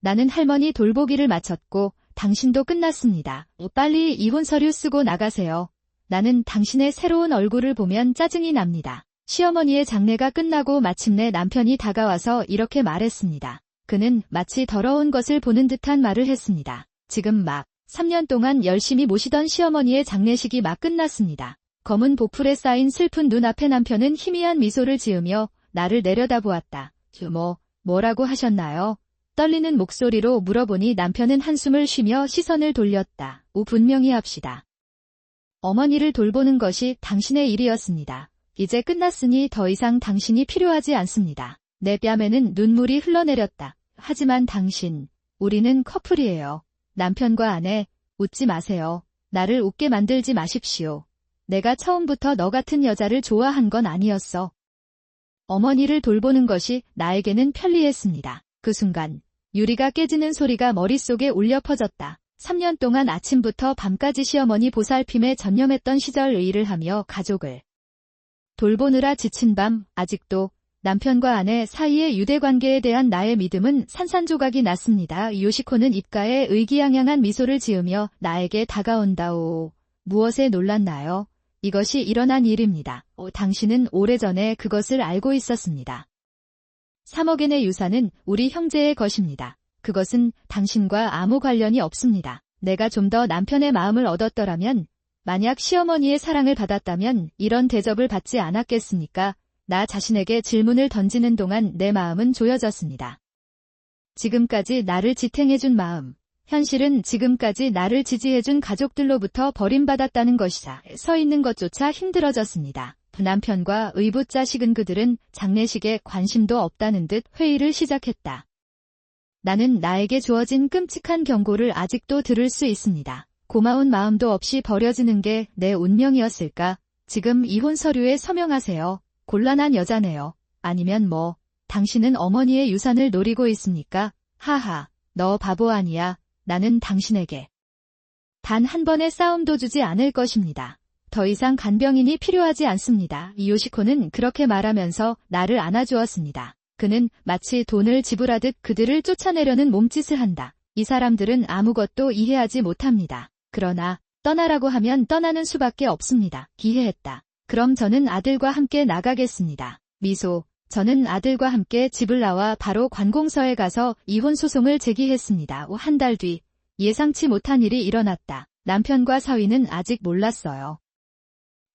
나는 할머니 돌보기를 마쳤고 당신도 끝났습니다. 빨리 이혼 서류 쓰고 나가세요. 나는 당신의 새로운 얼굴을 보면 짜증이 납니다. 시어머니의 장례가 끝나고 마침내 남편이 다가와서 이렇게 말했습니다. 그는 마치 더러운 것을 보는 듯한 말을 했습니다. 지금 막 3년 동안 열심히 모시던 시어머니의 장례식이 막 끝났습니다. 검은 보풀에 쌓인 슬픈 눈앞에 남편은 희미한 미소를 지으며 나를 내려다보았다. 뭐라고 하셨나요? 떨리는 목소리로 물어보니 남편은 한숨을 쉬며 시선을 돌렸다. 분명히 합시다. 어머니를 돌보는 것이 당신의 일이었습니다. 이제 끝났으니 더 이상 당신이 필요하지 않습니다. 내 뺨에는 눈물이 흘러내렸다. 하지만 당신, 우리는 커플이에요. 남편과 아내, 웃지 마세요. 나를 웃게 만들지 마십시오. 내가 처음부터 너 같은 여자를 좋아한 건 아니었어. 어머니를 돌보는 것이 나에게는 편리했습니다. 그 순간 유리가 깨지는 소리가 머릿속에 울려 퍼졌다. 3년 동안 아침부터 밤까지 시어머니 보살핌에 전념했던 시절 의의를 하며 가족을 돌보느라 지친 밤, 아직도 남편과 아내 사이의 유대관계에 대한 나의 믿음은 산산조각이 났습니다. 요시코는 입가에 의기양양한 미소를 지으며 나에게 다가온다오. 무엇에 놀랐나요? 이것이 일어난 일입니다. 당신은 오래전에 그것을 알고 있었습니다. 3억엔의 유산은 우리 형제의 것입니다. 그것은 당신과 아무 관련이 없습니다. 내가 좀 더 남편의 마음을 얻었더라면, 만약 시어머니의 사랑을 받았다면 이런 대접을 받지 않았겠습니까? 나 자신에게 질문을 던지는 동안 내 마음은 조여졌습니다. 지금까지 나를 지탱해준 마음, 현실은 지금까지 나를 지지해준 가족들로부터 버림받았다는 것이자 서 있는 것조차 힘들어졌습니다. 남편과 의붓자 식은 그들은 장례식에 관심도 없다는 듯 회의를 시작했다. 나는 나에게 주어진 끔찍한 경고를 아직도 들을 수 있습니다. 고마운 마음도 없이 버려지는 게 내 운명이었을까? 지금 이혼 서류에 서명하세요. 곤란한 여자네요. 아니면 당신은 어머니의 유산을 노리고 있습니까? 하하, 너 바보 아니야. 나는 당신에게 단 한 번의 싸움도 주지 않을 것입니다. 더 이상 간병인이 필요하지 않습니다. 요시코는 그렇게 말하면서 나를 안아주었습니다. 그는 마치 돈을 지불하듯 그들을 쫓아내려는 몸짓을 한다. 이 사람들은 아무것도 이해하지 못합니다. 그러나 떠나라고 하면 떠나는 수밖에 없습니다. 기해했다. 그럼 저는 아들과 함께 나가겠습니다. 미소. 저는 아들과 함께 집을 나와 바로 관공서에 가서 이혼 소송을 제기했습니다. 한 달 뒤 예상치 못한 일이 일어났다. 남편과 사위는 아직 몰랐어요.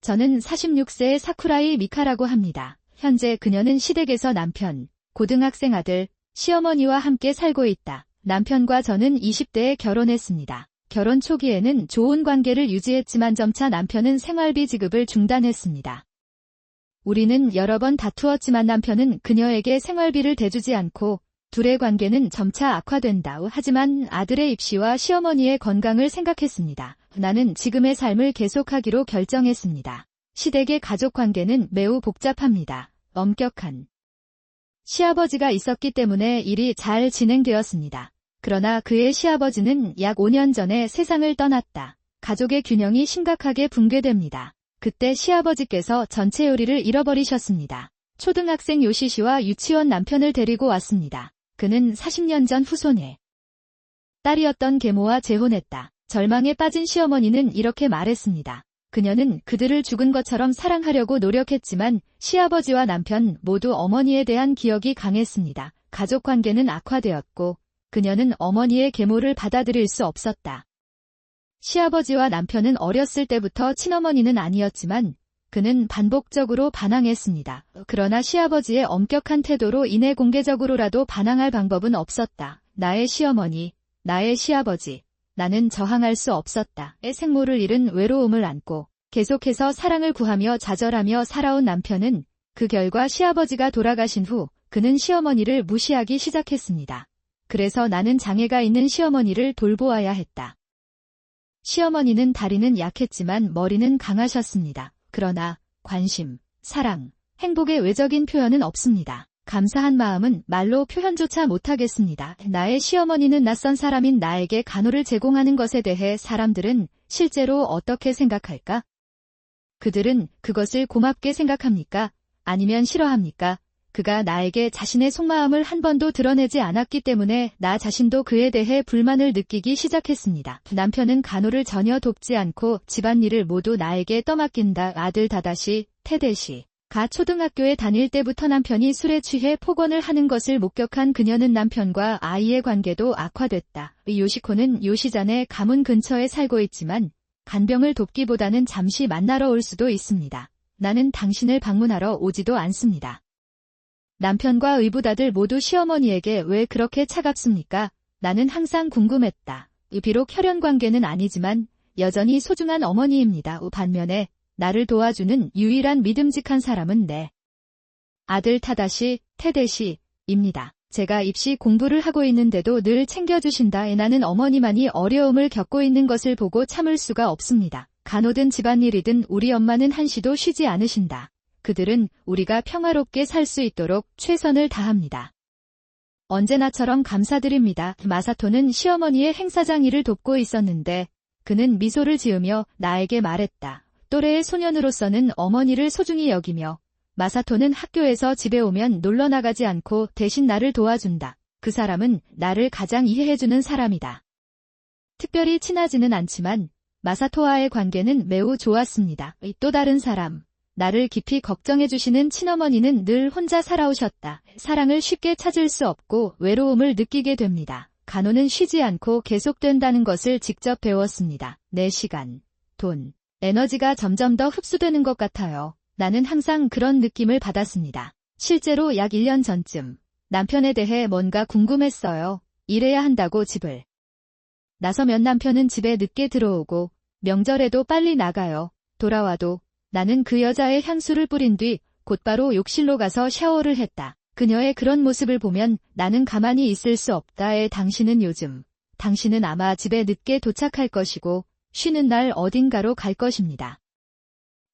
저는 46세의 사쿠라이 미카라고 합니다. 현재 그녀는 시댁에서 남편, 고등학생 아들, 시어머니와 함께 살고 있다. 남편과 저는 20대에 결혼했습니다. 결혼 초기에는 좋은 관계를 유지했지만 점차 남편은 생활비 지급을 중단했습니다. 우리는 여러 번 다투었지만 남편은 그녀에게 생활비를 대주지 않고 둘의 관계는 점차 악화된다. 하지만 아들의 입시와 시어머니의 건강을 생각했습니다. 나는 지금의 삶을 계속하기로 결정했습니다. 시댁의 가족 관계는 매우 복잡합니다. 엄격한 시아버지가 있었기 때문에 일이 잘 진행되었습니다. 그러나 그의 시아버지는 약 5년 전에 세상을 떠났다. 가족의 균형이 심각하게 붕괴됩니다. 그때 시아버지께서 전체 요리를 잃어버리셨습니다. 초등학생 요시시와 유치원 남편을 데리고 왔습니다. 그는 40년 전 후손의 딸이었던 계모와 재혼했다. 절망에 빠진 시어머니는 이렇게 말했습니다. 그녀는 그들을 죽은 것처럼 사랑하려고 노력했지만 시아버지와 남편 모두 어머니에 대한 기억이 강했습니다. 가족 관계는 악화되었고 그녀는 어머니의 계모를 받아들일 수 없었다. 시아버지와 남편은 어렸을 때부터 친어머니는 아니었지만 그는 반복적으로 반항했습니다. 그러나 시아버지의 엄격한 태도로 인해 공개적으로라도 반항할 방법은 없었다. 나의 시어머니, 나의 시아버지, 나는 저항할 수 없었다. 생모를 잃은 외로움을 안고 계속해서 사랑을 구하며 좌절하며 살아온 남편은 그 결과 시아버지가 돌아가신 후 그는 시어머니를 무시하기 시작했습니다. 그래서 나는 장애가 있는 시어머니를 돌보아야 했다. 시어머니는 다리는 약했지만 머리는 강하셨습니다. 그러나 관심, 사랑, 행복의 외적인 표현은 없습니다. 감사한 마음은 말로 표현조차 못하겠습니다. 나의 시어머니는 낯선 사람인 나에게 간호를 제공하는 것에 대해 사람들은 실제로 어떻게 생각할까? 그들은 그것을 고맙게 생각합니까? 아니면 싫어합니까? 그가 나에게 자신의 속마음을 한 번도 드러내지 않았기 때문에 나 자신도 그에 대해 불만을 느끼기 시작했습니다. 남편은 간호를 전혀 돕지 않고 집안일을 모두 나에게 떠맡긴다. 아들 다다시, 테데시. 가 초등학교에 다닐 때부터 남편이 술에 취해 폭언을 하는 것을 목격한 그녀는 남편과 아이의 관계도 악화됐다. 요시코는 요시잔의 가문 근처에 살고 있지만 간병을 돕기보다는 잠시 만나러 올 수도 있습니다. 나는 당신을 방문하러 오지도 않습니다. 남편과 의붓아들 모두 시어머니에게 왜 그렇게 차갑습니까? 나는 항상 궁금했다. 비록 혈연관계는 아니지만 여전히 소중한 어머니입니다. 반면에 나를 도와주는 유일한 믿음직한 사람은 내 아들 타다시, 테데시입니다. 제가 입시 공부를 하고 있는데도 늘 챙겨주신다. 나는 어머니만이 어려움을 겪고 있는 것을 보고 참을 수가 없습니다. 간호든 집안일이든 우리 엄마는 한시도 쉬지 않으신다. 그들은 우리가 평화롭게 살 수 있도록 최선을 다합니다. 언제나처럼 감사드립니다. 마사토는 시어머니의 행사장 일을 돕고 있었는데 그는 미소를 지으며 나에게 말했다. 또래의 소년으로서는 어머니를 소중히 여기며 마사토는 학교에서 집에 오면 놀러 나가지 않고 대신 나를 도와준다. 그 사람은 나를 가장 이해해주는 사람이다. 특별히 친하지는 않지만 마사토와의 관계는 매우 좋았습니다. 또 다른 사람. 나를 깊이 걱정해주시는 친어머니는 늘 혼자 살아오셨다. 사랑을 쉽게 찾을 수 없고 외로움을 느끼게 됩니다. 간호는 쉬지 않고 계속된다는 것을 직접 배웠습니다. 내 시간, 돈, 에너지가 점점 더 흡수되는 것 같아요. 나는 항상 그런 느낌을 받았습니다. 실제로 약 1년 전쯤 남편에 대해 뭔가 궁금했어요. 일해야 한다고 집을 나서면 남편은 집에 늦게 들어오고 명절에도 빨리 나가요. 돌아와도 나는 그 여자의 향수를 뿌린 뒤 곧바로 욕실로 가서 샤워를 했다. 그녀의 그런 모습을 보면 나는 가만히 있을 수 없다. 당신은 아마 집에 늦게 도착할 것이고 쉬는 날 어딘가로 갈 것입니다.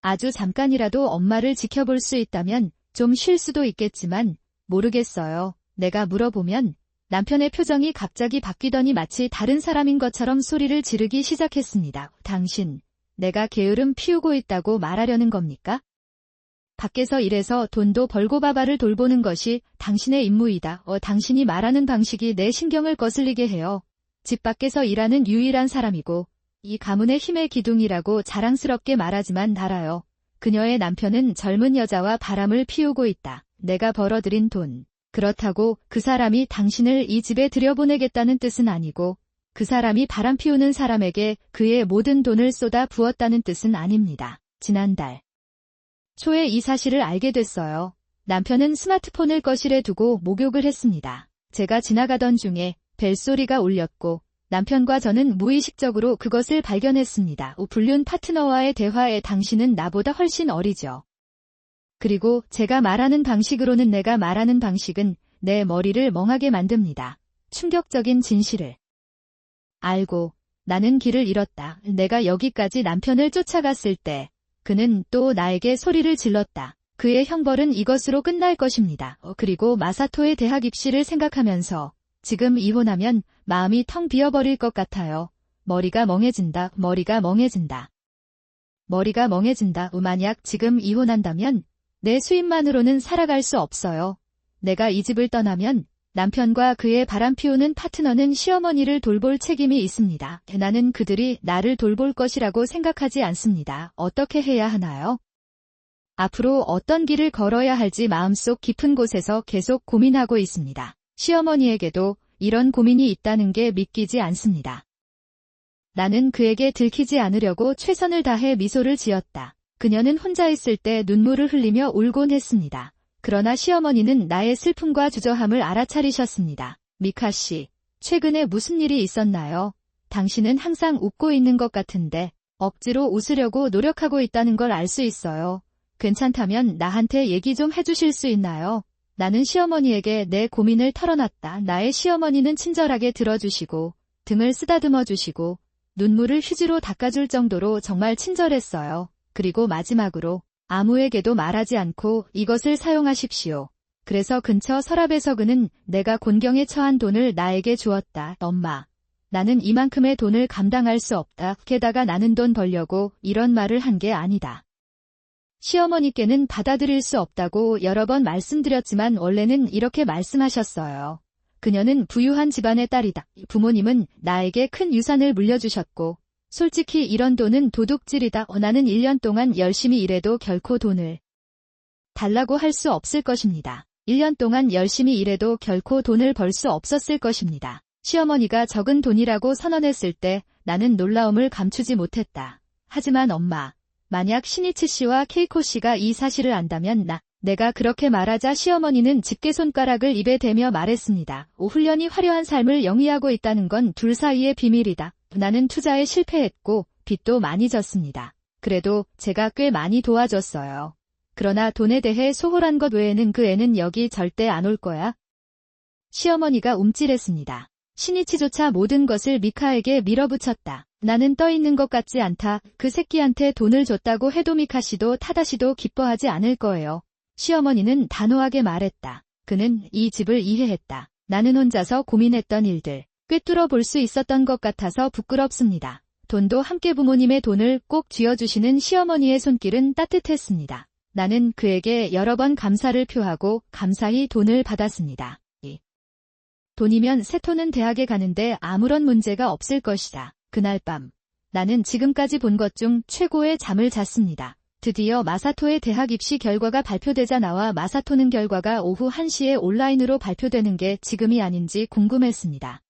아주 잠깐이라도 엄마를 지켜볼 수 있다면 좀 쉴 수도 있겠지만 모르겠어요. 내가 물어보면 남편의 표정이 갑자기 바뀌더니 마치 다른 사람인 것처럼 소리를 지르기 시작했습니다. 당신, 내가 게으름 피우고 있다고 말하려는 겁니까? 밖에서 일해서 돈도 벌고 바바를 돌보는 것이 당신의 임무이다. 당신이 말하는 방식이 내 신경을 거슬리게 해요. 집 밖에서 일하는 유일한 사람이고 이 가문의 힘의 기둥이라고 자랑스럽게 말하지만 알아요. 그녀의 남편은 젊은 여자와 바람을 피우고 있다. 내가 벌어들인 돈. 그렇다고 그 사람이 당신을 이 집에 들여보내겠다는 뜻은 아니고 그 사람이 바람 피우는 사람에게 그의 모든 돈을 쏟아 부었다는 뜻은 아닙니다. 지난달 초에 이 사실을 알게 됐어요. 남편은 스마트폰을 거실에 두고 목욕을 했습니다. 제가 지나가던 중에 벨소리가 울렸고 남편과 저는 무의식적으로 그것을 발견했습니다. 불륜 파트너와의 대화에 당신은 나보다 훨씬 어리죠. 그리고 제가 말하는 방식으로는 내가 말하는 방식은 내 머리를 멍하게 만듭니다. 충격적인 진실을 알고 나는 길을 잃었다. 내가 여기까지 남편을 쫓아갔을 때 그는 또 나에게 소리를 질렀다. 그의 형벌은 이것으로 끝날 것입니다. 그리고 마사토의 대학 입시를 생각하면서 지금 이혼하면 마음이 텅 비어버릴 것 같아요. 머리가 멍해진다. 만약 지금 이혼한다면 내 수입만으로는 살아갈 수 없어요. 내가 이 집을 떠나면 남편과 그의 바람피우는 파트너는 시어머니를 돌볼 책임이 있습니다. 나는 그들이 나를 돌볼 것이라고 생각하지 않습니다. 어떻게 해야 하나요? 앞으로 어떤 길을 걸어야 할지 마음속 깊은 곳에서 계속 고민하고 있습니다. 시어머니에게도 이런 고민이 있다는 게 믿기지 않습니다. 나는 그에게 들키지 않으려고 최선을 다해 미소를 지었다. 그녀는 혼자 있을 때 눈물을 흘리며 울곤 했습니다. 그러나 시어머니는 나의 슬픔과 주저함을 알아차리셨습니다. 미카 씨, 최근에 무슨 일이 있었나요? 당신은 항상 웃고 있는 것 같은데 억지로 웃으려고 노력하고 있다는 걸 알 수 있어요. 괜찮다면 나한테 얘기 좀 해주실 수 있나요? 나는 시어머니에게 내 고민을 털어놨다. 나의 시어머니는 친절하게 들어주시고 등을 쓰다듬어 주시고 눈물을 휴지로 닦아줄 정도로 정말 친절했어요. 그리고 마지막으로 아무에게도 말하지 않고 이것을 사용하십시오. 그래서 근처 서랍에서 그는 내가 곤경에 처한 돈을 나에게 주었다. 엄마, 나는 이만큼의 돈을 감당할 수 없다. 게다가 나는 돈 벌려고 이런 말을 한 게 아니다. 시어머니께는 받아들일 수 없다고 여러 번 말씀드렸지만 원래는 이렇게 말씀하셨어요. 그녀는 부유한 집안의 딸이다. 부모님은 나에게 큰 유산을 물려주셨고 솔직히 이런 돈은 도둑질이다. 나는 1년 동안 열심히 일해도 결코 돈을 달라고 할 수 없을 것입니다. 1년 동안 열심히 일해도 결코 돈을 벌 수 없었을 것입니다. 시어머니가 적은 돈이라고 선언했을 때 나는 놀라움을 감추지 못했다. 하지만 엄마, 만약 신이치 씨와 케이코 씨가 이 사실을 안다면 내가 그렇게 말하자 시어머니는 집게손가락을 입에 대며 말했습니다. 훈련이 화려한 삶을 영위하고 있다는 건 둘 사이의 비밀이다. 나는 투자에 실패했고 빚도 많이 졌습니다. 그래도 제가 꽤 많이 도와줬어요. 그러나 돈에 대해 소홀한 것 외에는 그 애는 여기 절대 안 올 거야. 시어머니가 움찔했습니다. 신이치조차 모든 것을 미카에게 밀어붙였다. 나는 떠있는 것 같지 않다. 그 새끼한테 돈을 줬다고 해도 미카 씨도 타다 씨도 기뻐하지 않을 거예요. 시어머니는 단호하게 말했다. 그는 이 집을 이해했다. 나는 혼자서 고민했던 일들, 꿰뚫어 볼 수 있었던 것 같아서 부끄럽습니다. 돈도 함께 부모님의 돈을 꼭 쥐어주시는 시어머니의 손길은 따뜻했습니다. 나는 그에게 여러 번 감사를 표하고 감사히 돈을 받았습니다. 돈이면 세토는 대학에 가는데 아무런 문제가 없을 것이다. 그날 밤, 나는 지금까지 본 것 중 최고의 잠을 잤습니다. 드디어 마사토의 대학 입시 결과가 발표되자 나와 마사토는 결과가 오후 1시에 온라인으로 발표되는 게 지금이 아닌지 궁금했습니다.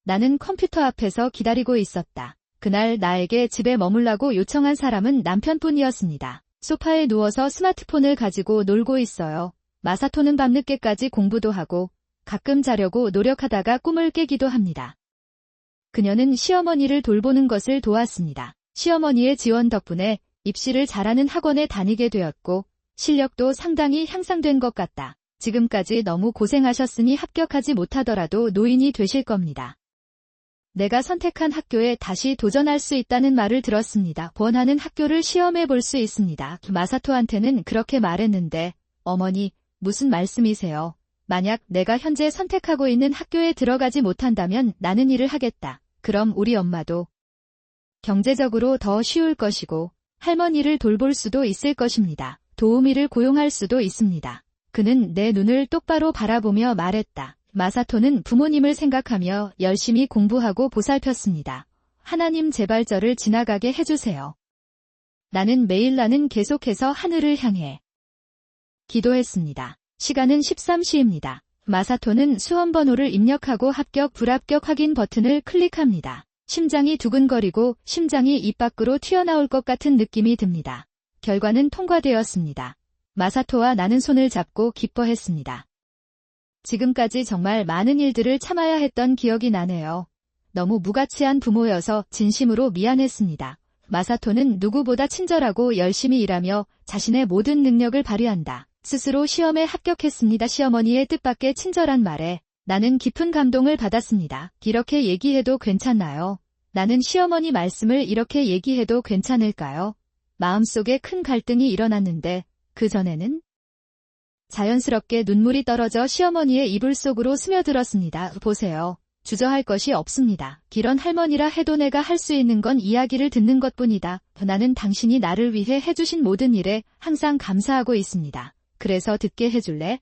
나는 컴퓨터 앞에서 기다리고 있었다. 그날 나에게 집에 머물라고 요청한 사람은 남편뿐이었습니다. 소파에 누워서 스마트폰을 가지고 놀고 있어요. 마사토는 밤늦게까지 공부도 하고 가끔 자려고 노력하다가 꿈을 깨기도 합니다. 그녀는 시어머니를 돌보는 것을 도왔습니다. 시어머니의 지원 덕분에 입시를 잘하는 학원에 다니게 되었고 실력도 상당히 향상된 것 같다. 지금까지 너무 고생하셨으니 합격하지 못하더라도 노인이 되실 겁니다. 내가 선택한 학교에 다시 도전할 수 있다는 말을 들었습니다. 원하는 학교를 시험해 볼 수 있습니다. 마사토한테는 그렇게 말했는데 어머니, 무슨 말씀이세요? 만약 내가 현재 선택하고 있는 학교에 들어가지 못한다면 나는 일을 하겠다. 그럼 우리 엄마도 경제적으로 더 쉬울 것이고 할머니를 돌볼 수도 있을 것입니다. 도우미를 고용할 수도 있습니다. 그는 내 눈을 똑바로 바라보며 말했다. 마사토는 부모님을 생각하며 열심히 공부하고 보살폈습니다. 하나님 제발 저를 지나가게 해주세요. 나는 계속해서 하늘을 향해 기도했습니다. 시간은 13시입니다. 마사토는 수험 번호를 입력하고 합격 불합격 확인 버튼을 클릭합니다. 심장이 두근거리고 심장이 입 밖으로 튀어나올 것 같은 느낌이 듭니다. 결과는 통과되었습니다. 마사토와 나는 손을 잡고 기뻐했습니다. 지금까지 정말 많은 일들을 참아야 했던 기억이 나네요. 너무 무가치한 부모여서 진심으로 미안했습니다. 마사토는 누구보다 친절하고 열심히 일하며 자신의 모든 능력을 발휘한다. 스스로 시험에 합격했습니다. 시어머니의 뜻밖의 친절한 말에 나는 깊은 감동을 받았습니다. 이렇게 얘기해도 괜찮나요? 나는 시어머니 말씀을 이렇게 얘기해도 괜찮을까요? 마음속에 큰 갈등이 일어났는데 그 전에는 자연스럽게 눈물이 떨어져 시어머니의 이불 속으로 스며들었습니다. 보세요. 주저할 것이 없습니다. 이런 할머니라 해도 내가 할 수 있는 건 이야기를 듣는 것뿐이다. 나는 당신이 나를 위해 해주신 모든 일에 항상 감사하고 있습니다. 그래서 듣게 해줄래?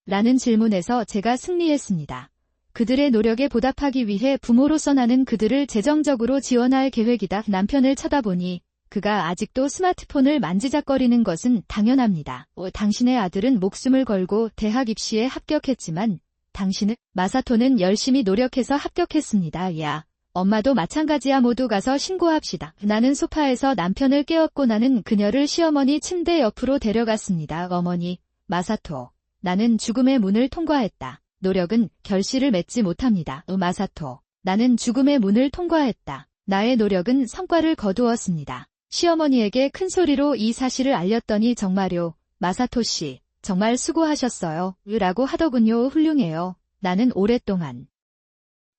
라는 질문에서 제가 승리했습니다. 그들의 노력에 보답하기 위해 부모로서 나는 그들을 재정적으로 지원할 계획이다. 남편을 쳐다보니 그가 아직도 스마트폰을 만지작거리는 것은 당연합니다. 당신의 아들은 목숨을 걸고 대학 입시에 합격했지만 당신은 마사토는 열심히 노력해서 합격했습니다. 야, 엄마도 마찬가지야. 모두 가서 신고합시다. 나는 소파에서 남편을 깨웠고 나는 그녀를 시어머니 침대 옆으로 데려갔습니다. 어머니, 마사토, 나는 죽음의 문을 통과했다. 노력은 결실을 맺지 못합니다. 마사토, 나는 죽음의 문을 통과했다. 나의 노력은 성과를 거두었습니다. 시어머니에게 큰 소리로 이 사실을 알렸더니 정말요, 마사토 씨, 정말 수고하셨어요. 라고 하더군요. 훌륭해요. 나는 오랫동안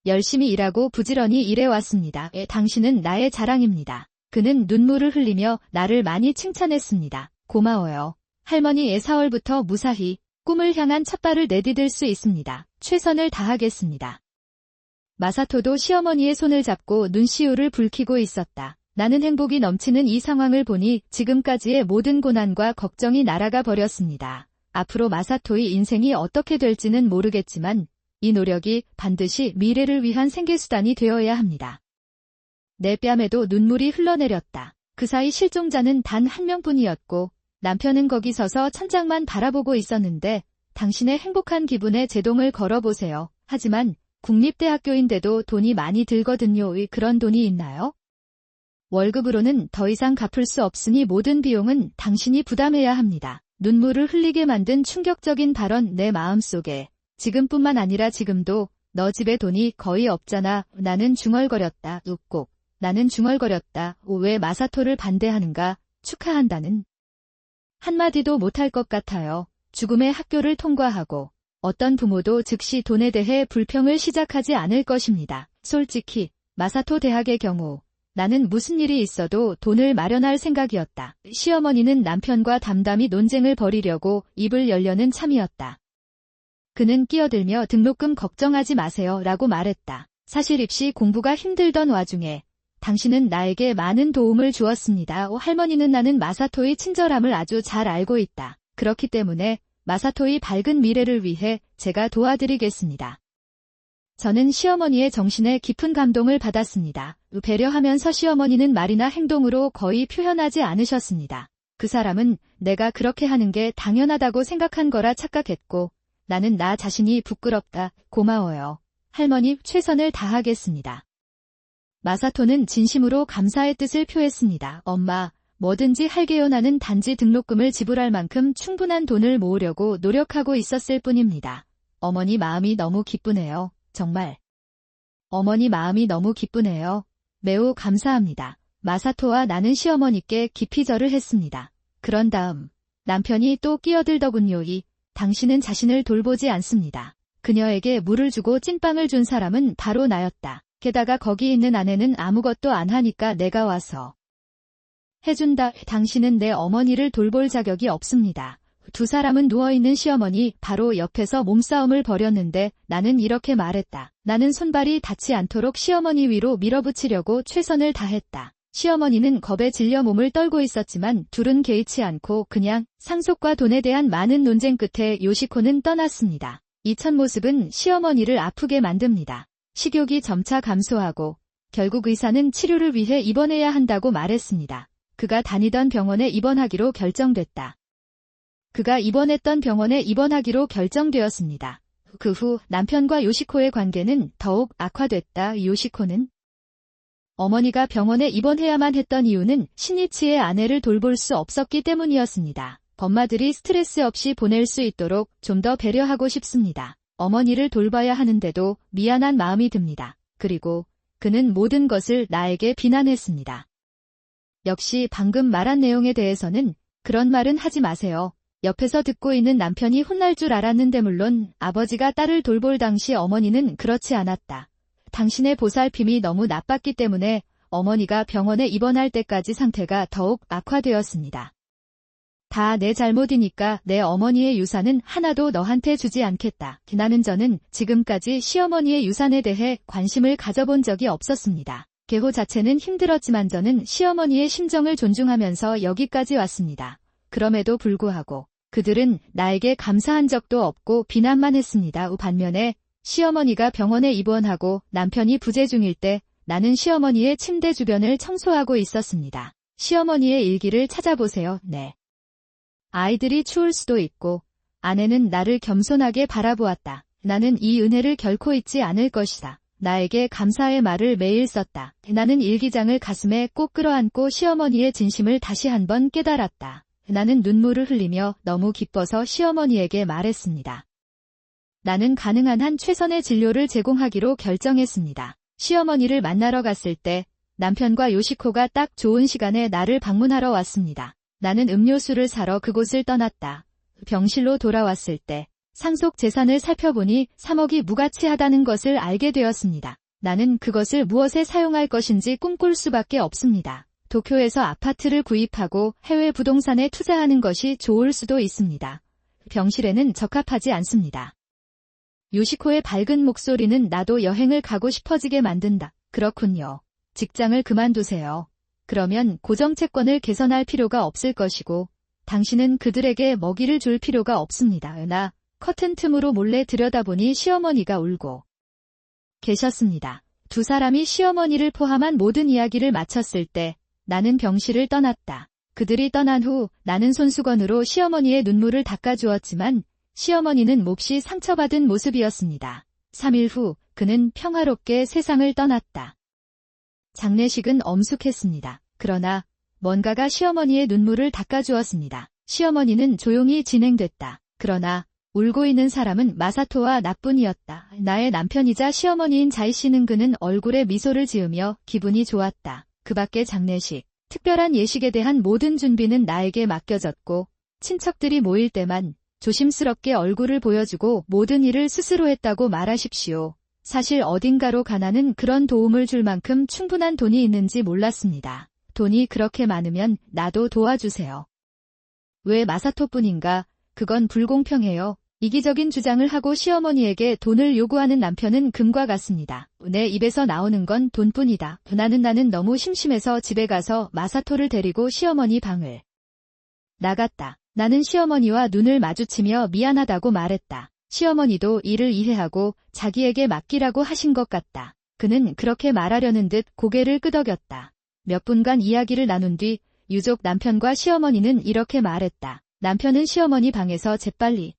열심히 일하고 부지런히 일해왔습니다. 당신은 나의 자랑입니다. 그는 눈물을 흘리며 나를 많이 칭찬했습니다. 고마워요. 할머니. 4월부터 무사히 꿈을 향한 첫발을 내디딜 수 있습니다. 최선을 다하겠습니다. 마사토도 시어머니의 손을 잡고 눈시울을 붉히고 있었다. 나는 행복이 넘치는 이 상황을 보니 지금까지의 모든 고난과 걱정이 날아가 버렸습니다. 앞으로 마사토의 인생이 어떻게 될지는 모르겠지만 이 노력이 반드시 미래를 위한 생계수단이 되어야 합니다. 내 뺨에도 눈물이 흘러내렸다. 그 사이 실종자는 단 한 명뿐이었고 남편은 거기 서서 천장만 바라보고 있었는데 당신의 행복한 기분에 제동을 걸어보세요. 하지만 국립대학교인데도 돈이 많이 들거든요. 그런 돈이 있나요? 월급으로는 더 이상 갚을 수 없으니 모든 비용은 당신이 부담해야 합니다. 눈물을 흘리게 만든 충격적인 발언 내 마음속에 지금뿐만 아니라 지금도 너 집에 돈이 거의 없잖아. 나는 중얼거렸다. 꼭. 나는 중얼거렸다. 왜 마사토를 반대하는가? 축하한다는 한마디도 못할 것 같아요. 죽음의 학교를 통과하고 어떤 부모도 즉시 돈에 대해 불평을 시작하지 않을 것입니다. 솔직히 마사토 대학의 경우 나는 무슨 일이 있어도 돈을 마련할 생각이었다. 시어머니는 남편과 담담히 논쟁을 벌이려고 입을 열려는 참이었다. 그는 끼어들며 등록금 걱정하지 마세요 라고 말했다. 사실 입시 공부가 힘들던 와중에 당신은 나에게 많은 도움을 주었습니다. 할머니는 나는 마사토의 친절함을 아주 잘 알고 있다. 그렇기 때문에 마사토의 밝은 미래를 위해 제가 도와드리겠습니다. 저는 시어머니의 정신에 깊은 감동을 받았습니다. 배려하면서 시어머니는 말이나 행동으로 거의 표현하지 않으셨습니다. 그 사람은 내가 그렇게 하는 게 당연하다고 생각한 거라 착각했고 나는 나 자신이 부끄럽다. 고마워요. 할머니, 최선을 다하겠습니다. 마사토는 진심으로 감사의 뜻을 표했습니다. 엄마, 뭐든지 할게요. 나는 단지 등록금을 지불할 만큼 충분한 돈을 모으려고 노력하고 있었을 뿐입니다. 어머니 마음이 너무 기쁘네요. 정말. 어머니 마음이 너무 기쁘네요. 매우 감사합니다. 마사토와 나는 시어머니께 깊이 절을 했습니다. 그런 다음 남편이 또 끼어들더군요. 당신은 자신을 돌보지 않습니다. 그녀에게 물을 주고 찐빵을 준 사람은 바로 나였다. 게다가 거기 있는 아내는 아무것도 안 하니까 내가 와서 해준다. 당신은 내 어머니를 돌볼 자격이 없습니다. 두 사람은 누워있는 시어머니 바로 옆에서 몸싸움을 벌였는데 나는 이렇게 말했다. 나는 손발이 닿지 않도록 시어머니 위로 밀어붙이려고 최선을 다했다. 시어머니는 겁에 질려 몸을 떨고 있었지만 둘은 개의치 않고 그냥 상속과 돈에 대한 많은 논쟁 끝에 요시코는 떠났습니다. 이 첫 모습은 시어머니를 아프게 만듭니다. 식욕이 점차 감소하고 결국 의사는 치료를 위해 입원해야 한다고 말했습니다. 그가 다니던 병원에 입원하기로 결정됐다. 그가 입원했던 병원에 입원하기로 결정되었습니다. 그 후 남편과 요시코의 관계는 더욱 악화됐다. 요시코는 어머니가 병원에 입원해야만 했던 이유는 신이치의 아내를 돌볼 수 없었기 때문이었습니다. 엄마들이 스트레스 없이 보낼 수 있도록 좀 더 배려하고 싶습니다. 어머니를 돌봐야 하는데도 미안한 마음이 듭니다. 그리고 그는 모든 것을 나에게 비난했습니다. 역시 방금 말한 내용에 대해서는 그런 말은 하지 마세요. 옆에서 듣고 있는 남편이 혼날 줄 알았는데 물론 아버지가 딸을 돌볼 당시 어머니는 그렇지 않았다. 당신의 보살핌이 너무 나빴기 때문에 어머니가 병원에 입원할 때까지 상태가 더욱 악화되었습니다. 다 내 잘못이니까 내 어머니의 유산은 하나도 너한테 주지 않겠다. 저는 지금까지 시어머니의 유산에 대해 관심을 가져본 적이 없었습니다. 계호 자체는 힘들었지만 저는 시어머니의 심정을 존중하면서 여기까지 왔습니다. 그럼에도 불구하고 그들은 나에게 감사한 적도 없고 비난만 했습니다. 반면에 시어머니가 병원에 입원하고 남편이 부재 중일 때 나는 시어머니의 침대 주변을 청소하고 있었습니다. 시어머니의 일기를 찾아보세요. 네. 아이들이 추울 수도 있고 아내는 나를 겸손하게 바라보았다. 나는 이 은혜를 결코 잊지 않을 것이다. 나에게 감사의 말을 매일 썼다. 나는 일기장을 가슴에 꼭 끌어안고 시어머니의 진심을 다시 한번 깨달았다. 나는 눈물을 흘리며 너무 기뻐서 시어머니에게 말했습니다. 나는 가능한 한 최선의 진료를 제공하기로 결정했습니다. 시어머니를 만나러 갔을 때 남편과 요시코가 딱 좋은 시간에 나를 방문하러 왔습니다. 나는 음료수를 사러 그곳을 떠났다. 병실로 돌아왔을 때 상속 재산을 살펴보니 3억이 무가치하다는 것을 알게 되었습니다. 나는 그것을 무엇에 사용할 것인지 꿈꿀 수밖에 없습니다. 도쿄에서 아파트를 구입하고 해외 부동산에 투자하는 것이 좋을 수도 있습니다. 병실에는 적합하지 않습니다. 요시코의 밝은 목소리는 나도 여행을 가고 싶어지게 만든다. 그렇군요. 직장을 그만두세요. 그러면 고정채권을 개선할 필요가 없을 것이고 당신은 그들에게 먹이를 줄 필요가 없습니다. 나 커튼 틈으로 몰래 들여다보니 시어머니가 울고 계셨습니다. 두 사람이 시어머니를 포함한 모든 이야기를 마쳤을 때 나는 병실을 떠났다. 그들이 떠난 후 나는 손수건으로 시어머니의 눈물을 닦아주었지만 시어머니는 몹시 상처받은 모습이었습니다. 3일 후 그는 평화롭게 세상을 떠났다. 장례식은 엄숙했습니다. 그러나 뭔가가 시어머니의 눈물을 닦아주었습니다. 시어머니는 조용히 진행됐다. 그러나 울고 있는 사람은 마사토와 나뿐이었다. 나의 남편이자 시어머니인 자이 씨는 그는 얼굴에 미소를 지으며 기분이 좋았다. 그 밖의 장례식, 특별한 예식에 대한 모든 준비는 나에게 맡겨졌고 친척들이 모일 때만 조심스럽게 얼굴을 보여주고 모든 일을 스스로 했다고 말하십시오. 사실 어딘가로 가나는 그런 도움을 줄 만큼 충분한 돈이 있는지 몰랐습니다. 돈이 그렇게 많으면 나도 도와주세요. 왜 마사토뿐인가? 그건 불공평해요. 이기적인 주장을 하고 시어머니에게 돈을 요구하는 남편은 금과 같습니다. 내 입에서 나오는 건 돈뿐이다. 나는 너무 심심해서 집에 가서 마사토를 데리고 시어머니 방을 나갔다. 나는 시어머니와 눈을 마주치며 미안하다고 말했다. 시어머니도 이를 이해하고 자기에게 맡기라고 하신 것 같다. 그는 그렇게 말하려는 듯 고개를 끄덕였다. 몇 분간 이야기를 나눈 뒤 유족 남편과 시어머니는 이렇게 말했다. 남편은 시어머니 방에서 재빨리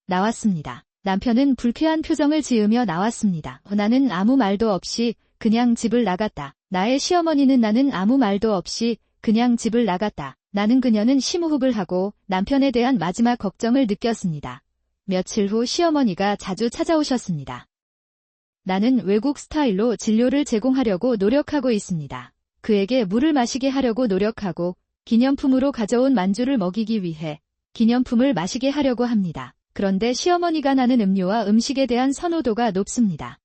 나왔습니다. 남편은 불쾌한 표정을 지으며 나왔습니다. 나는 아무 말도 없이 그냥 집을 나갔다. 나의 시어머니는 나는 아무 말도 없이 그냥 집을 나갔다. 나는 그녀는 심호흡을 하고 남편에 대한 마지막 걱정을 느꼈습니다. 며칠 후 시어머니가 자주 찾아오셨습니다. 나는 외국 스타일로 진료를 제공하려고 노력하고 있습니다. 그에게 물을 마시게 하려고 노력하고 기념품으로 가져온 만주를 먹이기 위해 기념품을 마시게 하려고 합니다. 그런데 시어머니가 나는 음료와 음식에 대한 선호도가 높습니다.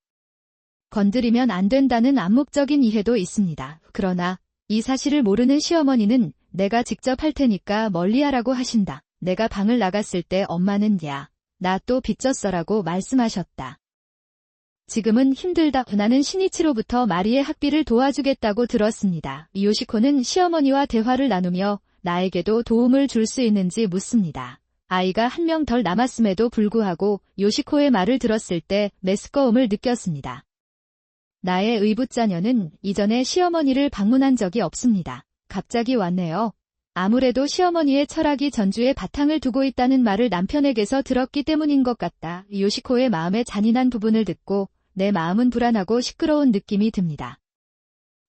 건드리면 안 된다는 암묵적인 이해도 있습니다. 그러나 이 사실을 모르는 시어머니는 내가 직접 할 테니까 멀리하라고 하신다. 내가 방을 나갔을 때 엄마는 야, 나 또 빚졌어라고 말씀하셨다. 지금은 힘들다. 나는 신이치로부터 마리의 학비를 도와주겠다고 들었습니다. 요시코는 시어머니와 대화를 나누며 나에게도 도움을 줄 수 있는지 묻습니다. 아이가 한 명 덜 남았음에도 불구하고 요시코의 말을 들었을 때 메스꺼움을 느꼈습니다. 나의 의붓자녀는 이전에 시어머니를 방문한 적이 없습니다. 갑자기 왔네요. 아무래도 시어머니의 철학이 전주에 바탕을 두고 있다는 말을 남편에게서 들었기 때문인 것 같다. 요시코의 마음의 잔인한 부분을 듣고 내 마음은 불안하고 시끄러운 느낌이 듭니다.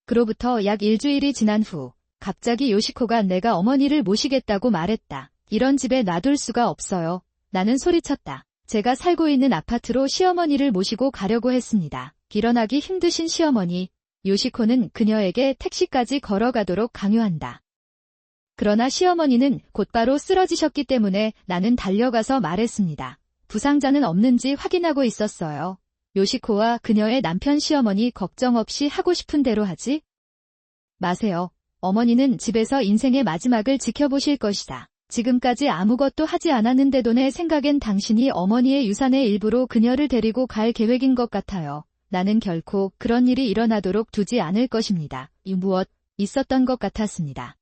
그로부터 약 일주일이 지난 후 갑자기 요시코가 내가 어머니를 모시겠다고 말했다. 이런 집에 놔둘 수가 없어요. 나는 소리쳤다. 제가 살고 있는 아파트로 시어머니를 모시고 가려고 했습니다. 일어나기 힘드신 시어머니, 요시코는 그녀에게 택시까지 걸어가도록 강요한다. 그러나 시어머니는 곧바로 쓰러지셨기 때문에 나는 달려가서 말했습니다. 부상자는 없는지 확인하고 있었어요. 요시코와 그녀의 남편 시어머니 걱정 없이 하고 싶은 대로 하지 마세요. 어머니는 집에서 인생의 마지막을 지켜보실 것이다. 지금까지 아무것도 하지 않았는데도 내 생각엔 당신이 어머니의 유산의 일부로 그녀를 데리고 갈 계획인 것 같아요. 나는 결코 그런 일이 일어나도록 두지 않을 것입니다. 무엇 있었던 것 같았습니다.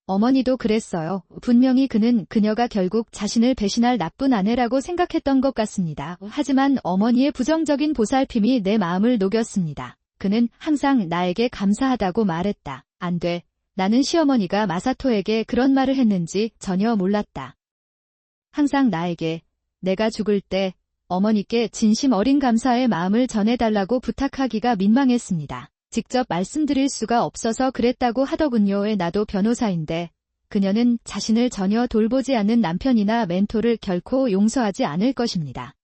어머니도 그랬어요. 분명히 그는 그녀가 결국 자신을 배신할 나쁜 아내라고 생각했던 것 같습니다. 하지만 어머니의 부정적인 보살핌이 내 마음을 녹였습니다. 그는 항상 나에게 감사하다고 말했다. 안 돼. 나는 시어머니가 마사토에게 그런 말을 했는지 전혀 몰랐다. 항상 나에게 내가 죽을 때 어머니께 진심 어린 감사의 마음을 전해달라고 부탁하기가 민망했습니다. 직접 말씀드릴 수가 없어서 그랬다고 하더군요. 나도 변호사인데 그녀는 자신을 전혀 돌보지 않는 남편이나 멘토를 결코 용서하지 않을 것입니다.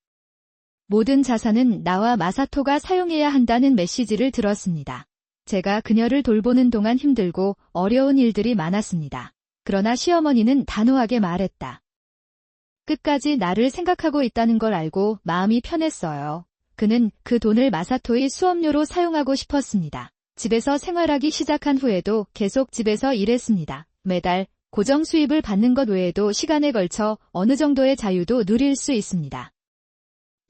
모든 자산은 나와 마사토가 사용해야 한다는 메시지를 들었습니다. 제가 그녀를 돌보는 동안 힘들고 어려운 일들이 많았습니다. 그러나 시어머니는 단호하게 말했다. 끝까지 나를 생각하고 있다는 걸 알고 마음이 편했어요. 그는 그 돈을 마사토의 수업료로 사용하고 싶었습니다. 집에서 생활하기 시작한 후에도 계속 집에서 일했습니다. 매달 고정 수입을 받는 것 외에도 시간에 걸쳐 어느 정도의 자유도 누릴 수 있습니다.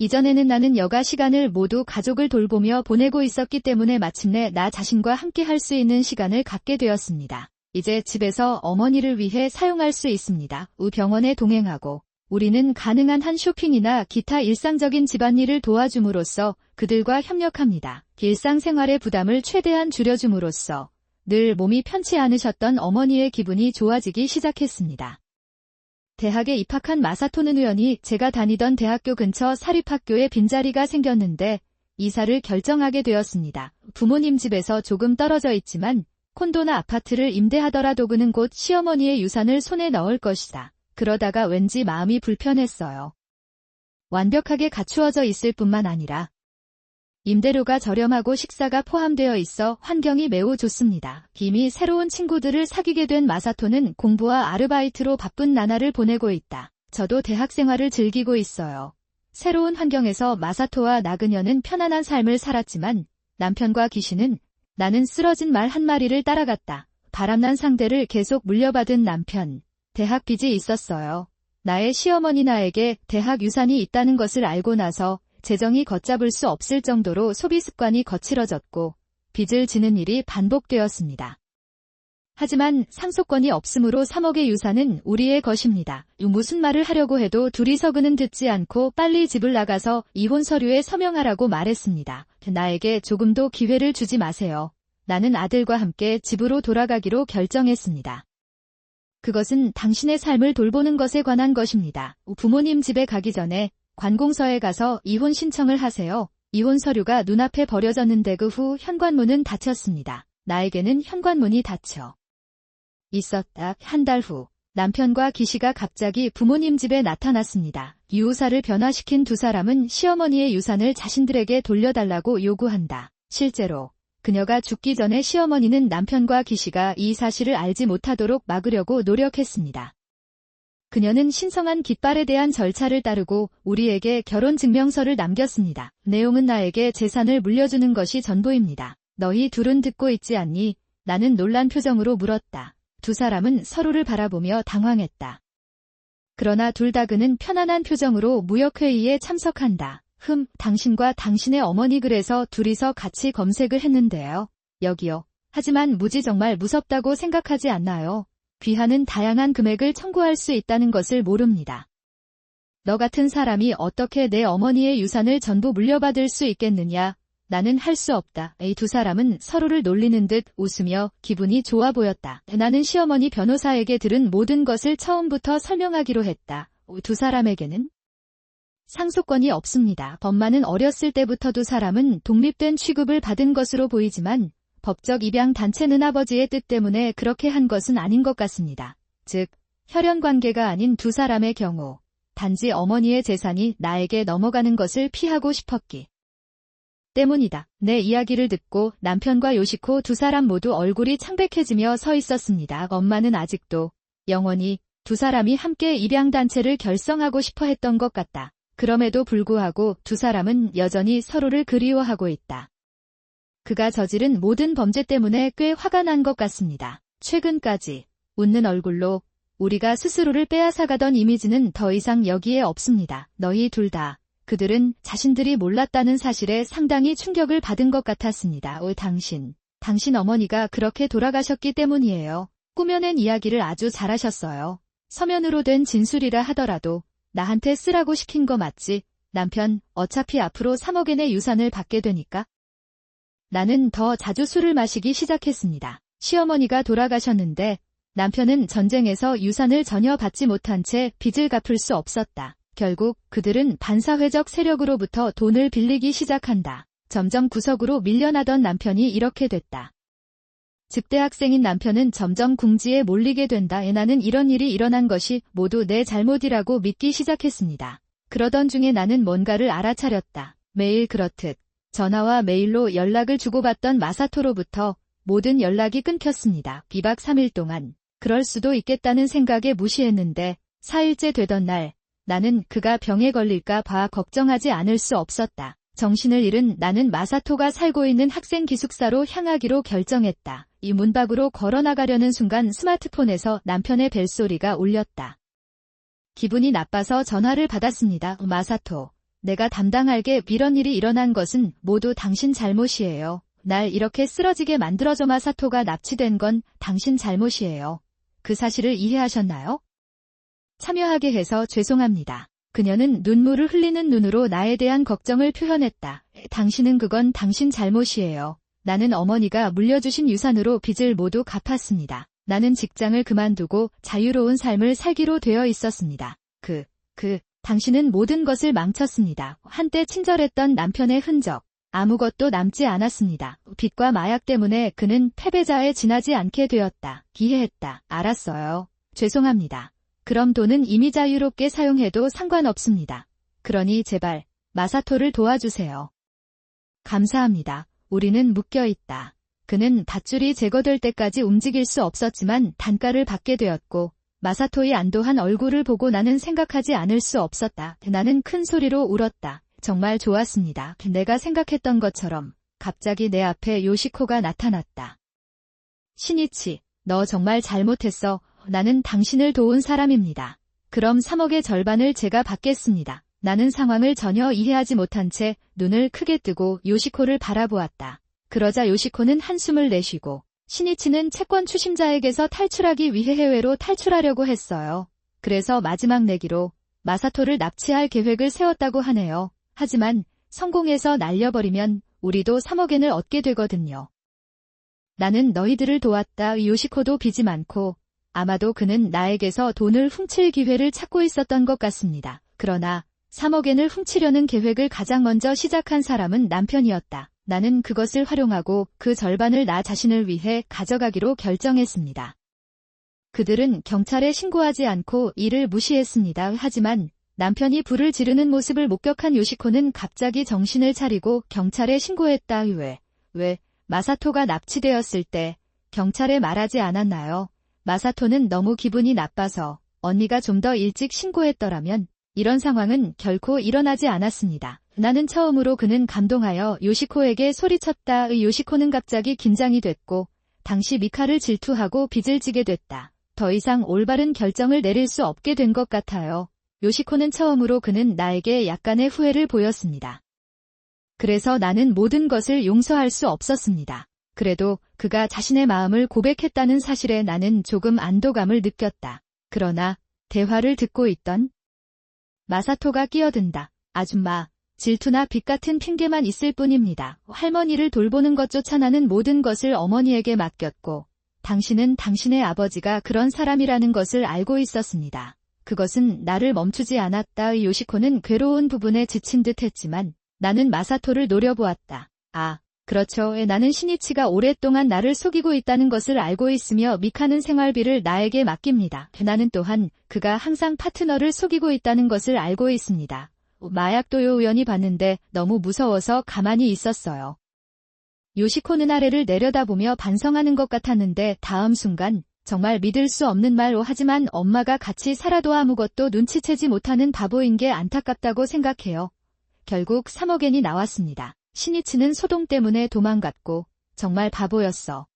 이전에는 나는 여가 시간을 모두 가족을 돌보며 보내고 있었기 때문에 마침내 나 자신과 함께 할 수 있는 시간을 갖게 되었습니다. 이제 집에서 어머니를 위해 사용할 수 있습니다. 병원에 동행하고 우리는 가능한 한 쇼핑이나 기타 일상적인 집안일을 도와줌으로써 그들과 협력합니다. 일상생활의 부담을 최대한 줄여줌으로써 늘 몸이 편치 않으셨던 어머니의 기분이 좋아지기 시작했습니다. 대학에 입학한 마사토는 우연히 제가 다니던 대학교 근처 사립학교에 빈자리가 생겼는데 이사를 결정하게 되었습니다. 부모님 집에서 조금 떨어져 있지만 콘도나 아파트를 임대하더라도 그는 곧 시어머니의 유산을 손에 넣을 것이다. 그러다가 왠지 마음이 불편했어요. 완벽하게 갖추어져 있을 뿐만 아니라 임대료가 저렴하고 식사가 포함되어 있어 환경이 매우 좋습니다. 이미 새로운 친구들을 사귀게 된 마사토는 공부와 아르바이트로 바쁜 나날을 보내고 있다. 저도 대학 생활을 즐기고 있어요. 새로운 환경에서 마사토와 나그녀는 편안한 삶을 살았지만 남편과 기시는 나는 쓰러진 말 한 마리를 따라갔다. 바람난 상대를 계속 물려받은 남편. 대학 빚이 있었어요. 나의 시어머니 나에게 대학 유산이 있다는 것을 알고 나서 재정이 걷잡을 수 없을 정도로 소비 습관이 거칠어졌고 빚을 지는 일이 반복되었습니다. 하지만 상속권이 없으므로 3억의 유산은 우리의 것입니다. 무슨 말을 하려고 해도 둘이서 그는 듣지 않고 빨리 집을 나가서 이혼 서류에 서명하라고 말했습니다. 나에게 조금도 기회를 주지 마세요. 나는 아들과 함께 집으로 돌아가기로 결정했습니다. 그것은 당신의 삶을 돌보는 것에 관한 것입니다. 부모님 집에 가기 전에 관공서에 가서 이혼 신청을 하세요. 이혼 서류가 눈앞에 버려졌는데 그 후 현관문은 닫혔습니다. 나에게는 현관문이 닫혀 있었다. 한 달 후 남편과 기시가 갑자기 부모님 집에 나타났습니다. 유후사를 변화시킨 두 사람은 시어머니의 유산을 자신들에게 돌려달라고 요구한다. 실제로 그녀가 죽기 전에 시어머니는 남편과 기시가 이 사실을 알지 못하도록 막으려고 노력했습니다. 그녀는 신성한 깃발에 대한 절차를 따르고 우리에게 결혼증명서를 남겼습니다. 내용은 나에게 재산을 물려주는 것이 전부입니다. 너희 둘은 듣고 있지 않니? 나는 놀란 표정으로 물었다. 두 사람은 서로를 바라보며 당황했다. 그러나 둘 다 그는 편안한 표정으로 무역회의에 참석한다. 당신과 당신의 어머니 그래서 둘이서 같이 검색을 했는데요. 여기요. 하지만 무지 정말 무섭다고 생각하지 않나요? 귀하는 다양한 금액을 청구할 수 있다는 것을 모릅니다. 너 같은 사람이 어떻게 내 어머니의 유산을 전부 물려받을 수 있겠느냐? 나는 할 수 없다. 이 두 사람은 서로를 놀리는 듯 웃으며 기분이 좋아 보였다. 나는 시어머니 변호사에게 들은 모든 것을 처음부터 설명하기로 했다. 두 사람에게는 상속권이 없습니다. 법만은 어렸을 때부터 두 사람은 독립된 취급을 받은 것으로 보이지만 법적 입양 단체는 아버지의 뜻 때문에 그렇게 한 것은 아닌 것 같습니다. 즉, 혈연 관계가 아닌 두 사람의 경우 단지 어머니의 재산이 나에게 넘어가는 것을 피하고 싶었기 때문이다. 내 이야기를 듣고 남편과 요시코 두 사람 모두 얼굴이 창백해지며 서 있었습니다. 엄마는 아직도 영원히 두 사람이 함께 입양단체를 결성하고 싶어 했던 것 같다. 그럼에도 불구하고 두 사람은 여전히 서로를 그리워하고 있다. 그가 저지른 모든 범죄 때문에 꽤 화가 난 것 같습니다. 최근까지 웃는 얼굴로 우리가 스스로를 빼앗아가던 이미지는 더 이상 여기에 없습니다. 너희 둘 다 그들은 자신들이 몰랐다는 사실에 상당히 충격을 받은 것 같았습니다. 당신 어머니가 그렇게 돌아가셨기 때문이에요. 꾸며낸 이야기를 아주 잘하셨어요. 서면으로 된 진술이라 하더라도 나한테 쓰라고 시킨 거 맞지? 남편, 어차피 앞으로 3억엔의 유산을 받게 되니까. 나는 더 자주 술을 마시기 시작했습니다. 시어머니가 돌아가셨는데 남편은 전쟁에서 유산을 전혀 받지 못한 채 빚을 갚을 수 없었다. 결국 그들은 반사회적 세력으로부터 돈을 빌리기 시작한다. 점점 구석으로 밀려나던 남편이 이렇게 됐다. 즉 대학생인 남편은 점점 궁지에 몰리게 된다. 나는 이런 일이 일어난 것이 모두 내 잘못이라고 믿기 시작했습니다. 그러던 중에 나는 뭔가를 알아차렸다. 매일 그렇듯 전화와 메일로 연락을 주고받던 마사토로부터 모든 연락이 끊겼습니다. 2박 3일 동안 그럴 수도 있겠다는 생각에 무시했는데 4일째 되던 날 나는 그가 병에 걸릴까 봐 걱정하지 않을 수 없었다. 정신을 잃은 나는 마사토가 살고 있는 학생 기숙사로 향하기로 결정했다. 이 문 밖으로 걸어나가려는 순간 스마트폰에서 남편의 벨소리가 울렸다. 기분이 나빠서 전화를 받았습니다. 마사토. 내가 담당할게. 이런 일이 일어난 것은 모두 당신 잘못이에요. 날 이렇게 쓰러지게 만들어줘. 마사토가 납치된 건 당신 잘못이에요. 그 사실을 이해하셨나요? 참여하게 해서 죄송합니다. 그녀는 눈물을 흘리는 눈으로 나에 대한 걱정을 표현했다. 당신은 그건 당신 잘못이에요. 나는 어머니가 물려주신 유산으로 빚을 모두 갚았습니다. 나는 직장을 그만두고 자유로운 삶을 살기로 되어 있었습니다. 당신은 모든 것을 망쳤습니다. 한때 친절했던 남편의 흔적, 아무것도 남지 않았습니다. 빚과 마약 때문에 그는 패배자에 지나지 않게 되었다. 이해했다. 알았어요. 죄송합니다. 그럼 돈은 이미 자유롭게 사용해도 상관없습니다. 그러니 제발 마사토를 도와주세요. 감사합니다. 우리는 묶여있다. 그는 밧줄이 제거될 때까지 움직일 수 없었지만 단가를 받게 되었고 마사토의 안도한 얼굴을 보고 나는 생각하지 않을 수 없었다. 나는 큰 소리로 울었다. 정말 좋았습니다. 내가 생각했던 것처럼 갑자기 내 앞에 요시코가 나타났다. 시니치, 너 정말 잘못했어. 나는 당신을 도운 사람입니다. 그럼 3억의 절반을 제가 받겠습니다. 나는 상황을 전혀 이해하지 못한 채 눈을 크게 뜨고 요시코를 바라보았다. 그러자 요시코는 한숨을 내쉬고 시니치는 채권 추심자에게서 탈출하기 위해 해외로 탈출하려고 했어요. 그래서 마지막 내기로 마사토를 납치할 계획을 세웠다고 하네요. 하지만 성공해서 날려버리면 우리도 3억엔을 얻게 되거든요. 나는 너희들을 도왔다. 요시코도 빚이 많고 아마도 그는 나에게서 돈을 훔칠 기회를 찾고 있었던 것 같습니다. 그러나 3억엔을 훔치려는 계획을 가장 먼저 시작한 사람은 남편이었다. 나는 그것을 활용하고 그 절반을 나 자신을 위해 가져가기로 결정했습니다. 그들은 경찰에 신고하지 않고 이를 무시했습니다. 하지만 남편이 불을 지르는 모습을 목격한 요시코는 갑자기 정신을 차리고 경찰에 신고했다. 왜 마사토가 납치되었을 때 경찰에 말하지 않았나요? 마사토는 너무 기분이 나빠서 언니가 좀 더 일찍 신고했더라면 이런 상황은 결코 일어나지 않았습니다. 나는 처음으로 그는 감동하여 요시코에게 소리쳤다. 요시코는 갑자기 긴장이 됐고 당시 미카를 질투하고 빚을 지게 됐다. 더 이상 올바른 결정을 내릴 수 없게 된 것 같아요. 요시코는 처음으로 그는 나에게 약간의 후회를 보였습니다. 그래서 나는 모든 것을 용서할 수 없었습니다. 그래도 그가 자신의 마음을 고백했다는 사실에 나는 조금 안도감을 느꼈다. 그러나 대화를 듣고 있던 마사토가 끼어든다. 아줌마, 질투나 빚 같은 핑계만 있을 뿐입니다. 할머니를 돌보는 것조차 나는 모든 것을 어머니에게 맡겼고 당신은 당신의 아버지가 그런 사람이라는 것을 알고 있었습니다. 그것은 나를 멈추지 않았다. 요시코는 괴로운 부분에 지친 듯 했지만 나는 마사토를 노려보았다. 그렇죠. 나는 시니치가 오랫동안 나를 속이고 있다는 것을 알고 있으며 미카는 생활비를 나에게 맡깁니다. 나는 또한 그가 항상 파트너를 속이고 있다는 것을 알고 있습니다. 마약도요 우연히 봤는데 너무 무서워서 가만히 있었어요. 요시코는 아래를 내려다보며 반성하는 것 같았는데 다음 순간 정말 믿을 수 없는 말로 하지만 엄마가 같이 살아도 아무것도 눈치채지 못하는 바보인 게 안타깝다고 생각해요. 결국 3억엔이 나왔습니다. 시니치는 소동 때문에 도망갔고 정말 바보였어.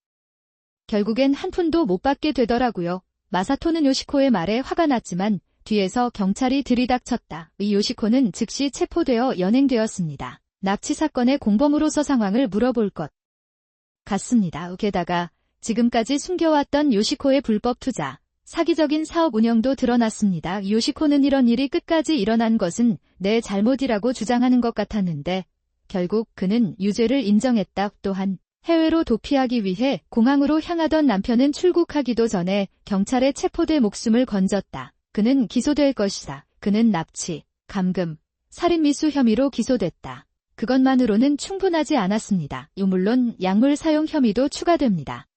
결국엔 한 푼도 못 받게 되더라고요. 마사토는 요시코의 말에 화가 났지만 뒤에서 경찰이 들이닥쳤다. 이 요시코는 즉시 체포되어 연행되었습니다. 납치 사건의 공범으로서 상황을 물어볼 것 같습니다. 게다가 지금까지 숨겨왔던 요시코의 불법 투자, 사기적인 사업 운영도 드러났습니다. 요시코는 이런 일이 끝까지 일어난 것은 내 잘못이라고 주장하는 것 같았는데 결국 그는 유죄를 인정했다. 또한 해외로 도피하기 위해 공항으로 향하던 남편은 출국하기도 전에 경찰에 체포돼 목숨을 건졌다. 그는 기소될 것이다. 그는 납치, 감금, 살인미수 혐의로 기소됐다. 그것만으로는 충분하지 않았습니다. 물론 약물 사용 혐의도 추가됩니다.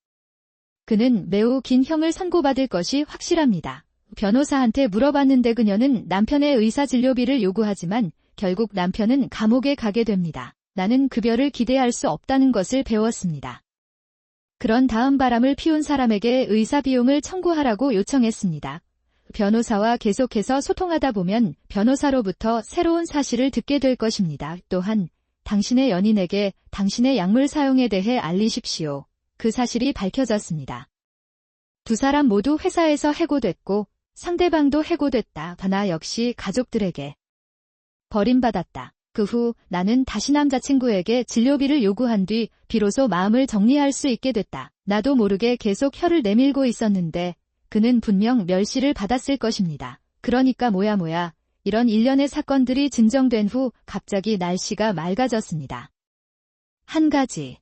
그는 매우 긴 형을 선고받을 것이 확실합니다. 변호사한테 물어봤는데 그녀는 남편의 의사진료비를 요구하지만 결국 남편은 감옥에 가게 됩니다. 나는 급여를 기대할 수 없다는 것을 배웠습니다. 그런 다음 바람을 피운 사람에게 의사 비용을 청구하라고 요청했습니다. 변호사와 계속해서 소통하다 보면 변호사로부터 새로운 사실을 듣게 될 것입니다. 또한 당신의 연인에게 당신의 약물 사용에 대해 알리십시오. 그 사실이 밝혀졌습니다. 두 사람 모두 회사에서 해고됐고 상대방도 해고됐다. 바나 역시 가족들에게 버림받았다. 그 후 나는 다시 남자친구에게 진료비를 요구한 뒤 비로소 마음을 정리할 수 있게 됐다. 나도 모르게 계속 혀를 내밀고 있었는데 그는 분명 멸시를 받았을 것입니다. 그러니까 뭐야 이런 일련의 사건들이 진정된 후 갑자기 날씨가 맑아졌습니다. 한 가지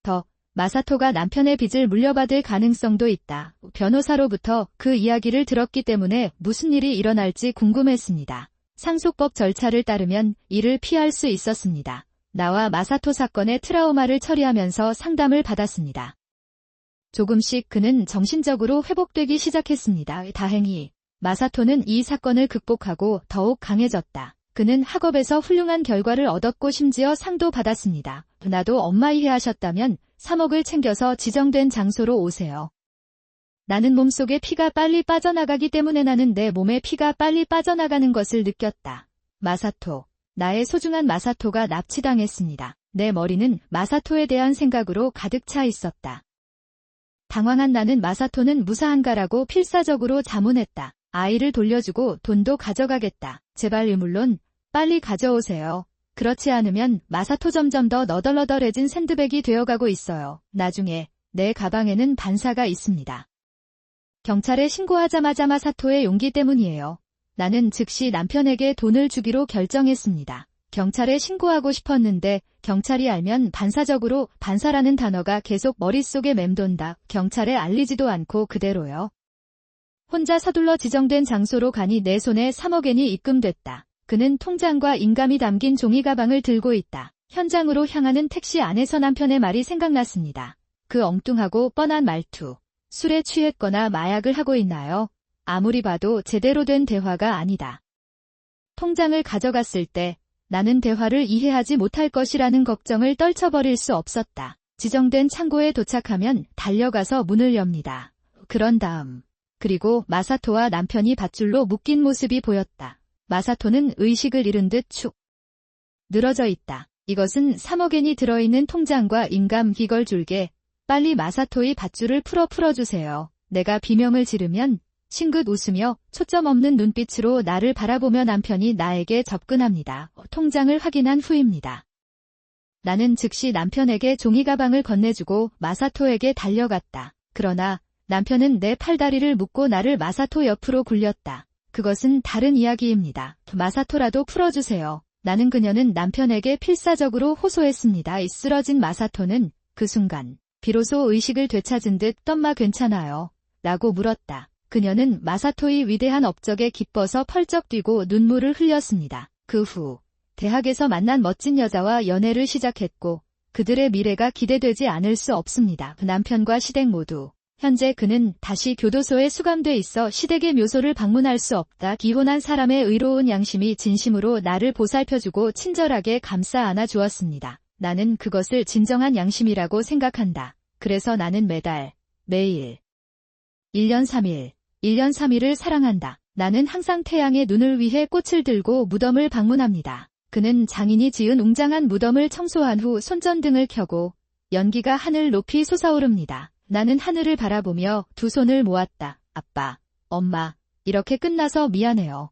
더, 마사토가 남편의 빚을 물려받을 가능성도 있다. 변호사로부터 그 이야기를 들었기 때문에 무슨 일이 일어날지 궁금했습니다. 상속법 절차를 따르면 이를 피할 수 있었습니다. 나와 마사토 사건의 트라우마를 처리하면서 상담을 받았습니다. 조금씩 그는 정신적으로 회복되기 시작했습니다. 다행히 마사토는 이 사건을 극복하고 더욱 강해졌다. 그는 학업에서 훌륭한 결과를 얻었고 심지어 상도 받았습니다. 나도 엄마 이해하셨다면 3억을 챙겨서 지정된 장소로 오세요. 나는 몸속에 피가 빨리 빠져나가기 때문에 나는 내 몸에 피가 빨리 빠져나가는 것을 느꼈다. 마사토. 나의 소중한 마사토가 납치당했습니다. 내 머리는 마사토에 대한 생각으로 가득 차 있었다. 당황한 나는 마사토는 무사한가라고 필사적으로 자문했다. 아이를 돌려주고 돈도 가져가겠다. 제발 물론 빨리 가져오세요. 그렇지 않으면 마사토 점점 더 너덜너덜해진 샌드백이 되어가고 있어요. 나중에 내 가방에는 반사가 있습니다. 경찰에 신고하자마자 마사토의 용기 때문이에요. 나는 즉시 남편에게 돈을 주기로 결정했습니다. 경찰에 신고하고 싶었는데 경찰이 알면 반사적으로 반사라는 단어가 계속 머릿속에 맴돈다. 경찰에 알리지도 않고 그대로요. 혼자 서둘러 지정된 장소로 가니 내 손에 3억엔이 입금됐다. 그는 통장과 인감이 담긴 종이 가방을 들고 있다. 현장으로 향하는 택시 안에서 남편의 말이 생각났습니다. 그 엉뚱하고 뻔한 말투. 술에 취했거나 마약을 하고 있나요? 아무리 봐도 제대로 된 대화가 아니다. 통장을 가져갔을 때 나는 대화를 이해하지 못할 것이라는 걱정을 떨쳐버릴 수 없었다. 지정된 창고에 도착하면 달려가서 문을 엽니다. 그런 다음 그리고 마사토와 남편이 밧줄로 묶인 모습이 보였다. 마사토는 의식을 잃은 듯 축 늘어져 있다. 이것은 3억엔이 들어있는 통장과 인감 이걸 줄게. 빨리 마사토의 밧줄을 풀어주세요. 내가 비명을 지르면 싱긋 웃으며 초점 없는 눈빛으로 나를 바라보며 남편이 나에게 접근합니다. 통장을 확인한 후입니다. 나는 즉시 남편에게 종이 가방을 건네주고 마사토에게 달려갔다. 그러나 남편은 내 팔다리를 묶고 나를 마사토 옆으로 굴렸다. 그것은 다른 이야기입니다. 마사토라도 풀어주세요. 나는 그녀는 남편에게 필사적으로 호소했습니다. 쓰러진 마사토는 그 순간 비로소 의식을 되찾은 듯 덤마 괜찮아요? 라고 물었다. 그녀는 마사토의 위대한 업적에 기뻐서 펄쩍 뛰고 눈물을 흘렸습니다. 그 후 대학에서 만난 멋진 여자와 연애를 시작했고 그들의 미래가 기대되지 않을 수 없습니다. 남편과 시댁 모두. 현재 그는 다시 교도소에 수감돼 있어 시댁의 묘소를 방문할 수 없다. 기혼한 사람의 의로운 양심이 진심으로 나를 보살펴주고 친절하게 감싸 안아 주었습니다. 나는 그것을 진정한 양심이라고 생각한다. 그래서 나는 매일 1년 3일을 사랑한다. 나는 항상 태양의 눈을 위해 꽃을 들고 무덤을 방문합니다. 그는 장인이 지은 웅장한 무덤을 청소한 후 손전등을 켜고 연기가 하늘 높이 솟아오릅니다. 나는 하늘을 바라보며 두 손을 모았다. 아빠, 엄마, 이렇게 끝나서 미안해요.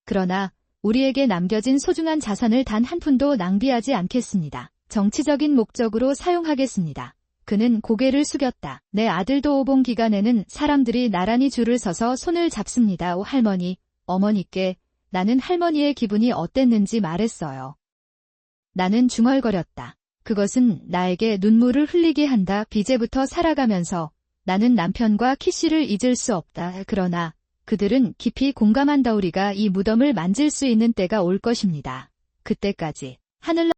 그러나 우리에게 남겨진 소중한 자산을 단 한 푼도 낭비하지 않겠습니다. 정치적인 목적으로 사용하겠습니다. 그는 고개를 숙였다. 내 아들도 오봉 기간에는 사람들이 나란히 줄을 서서 손을 잡습니다. 할머니, 어머니께 나는 할머니의 기분이 어땠는지 말했어요. 나는 중얼거렸다. 그것은 나에게 눈물을 흘리게 한다. 이제부터 살아가면서 나는 남편과 키씨를 잊을 수 없다. 그러나 그들은 깊이 공감한다. 우리가 이 무덤을 만질 수 있는 때가 올 것입니다. 그때까지 하늘